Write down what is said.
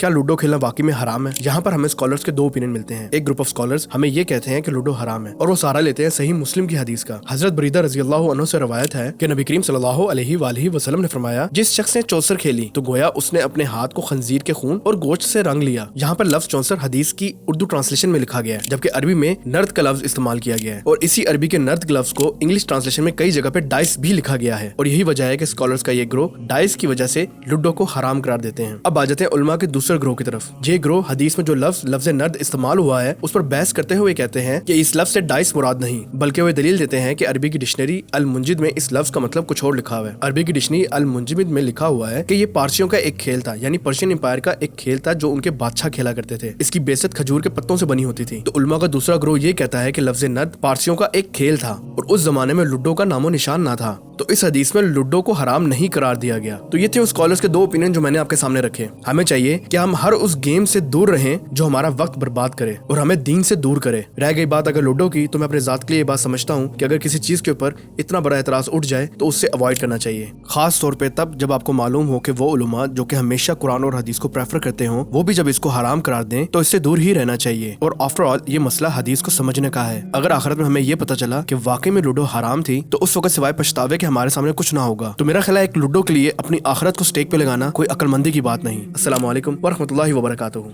क्या लूडो खेलना वाकई में हराम है? यहाँ पर हमें स्कॉलर्स के दो ओपिनियन मिलते हैं। एक ग्रुप ऑफ स्कॉलर्स हमें ये कहते हैं कि लूडो हराम है और वो सहारा लेते हैं सही मुस्लिम की हदीस का। हजरत बरीदा रज़ी अल्लाह अन्हु से रवायत है कि नबी करीम सल्लल्लाहु अलैहि वसल्लम ने फरमाया, जिस शख्स ने चौसर खेली तो गोया उसने अपने हाथ को खंजीर के खून और गोश्त से रंग लिया। यहाँ पर लफ्ज चौसर हदीस की उर्दू ट्रांसलेशन में लिखा गया है, जबकि अरबी में नर्द का लफ्ज इस्तेमाल किया गया है और इसी अरबी के नर्द लफ्ज को इंग्लिश ट्रांसलेशन में कई जगह पे डाइस भी लिखा गया है और यही वजह है कि स्कॉलर्स का ये ग्रोह डाइस की वजह से लूडो को हराम करार देते हैं। अब आ जाते हैं उलमा के दूसरे ग्रोह की तरफ। ये ग्रोह हदीस में जो लफ्ज नर्द इस्तेमाल हुआ है उस पर बहस करते हुए कहते हैं कि इस लफ्ज से डाइस मुराद नहीं, बल्कि वे दलील देते हैं कि अरबी की डिक्शनरी अल मुंजिद में इस लफ्ज का मतलब कुछ और लिखा हुआ है। अरबी की डिक्शनरी अल मुंजिद में लिखा हुआ है कि ये पारसियों का एक खेल था, यानी पर्शियन एम्पायर का एक खेल था जो उनके बादशाह खेला करते थे। इसकी बेसत खजूर के पत्तों से बनी होती थी। तो उलमा का दूसरा ग्रोह ये कहता है कि लफ्ज नर्द पारसियों का एक खेल था और उस जमाने में लूडो का नामो निशान ना था, तो इस हदीस में लूडो को हराम नहीं करार दिया गया। तो ये थे उस स्कॉलर्स के दो ओपिनियन जो मैंने आपके सामने रखे। हमें चाहिए कि हम हर उस गेम से दूर रहें जो हमारा वक्त बर्बाद करे और हमें दीन से दूर करे। रह गई बात अगर लूडो की, तो मैं अपने जात के लिए ये बात समझता हूँ कि अगर किसी चीज के ऊपर इतना बड़ा एतराज उठ जाए तो उससे अवॉइड करना चाहिए, खास तौर पे तब जब आपको मालूम हो कि वो उलमा जो कि हमेशा कुरान और हदीस को प्रेफर करते हो वो भी जब इसको हराम करार दें तो इससे दूर ही रहना चाहिए। और आफ्टर ऑल ये मसला हदीस को समझने का है। अगर आखिरत में हमें ये पता चला कि वाकई में लूडो हराम थी तो उस वक्त सिवाय पछतावे के हमारे सामने कुछ ना होगा। तो मेरा ख्याल है एक लूडो के लिए अपनी आखिरत को स्टेक पे लगाना कोई अक्लमंदी की बात नहीं। अस्सलाम वालेकुम व रहमतुल्लाहि व बरकातुहू।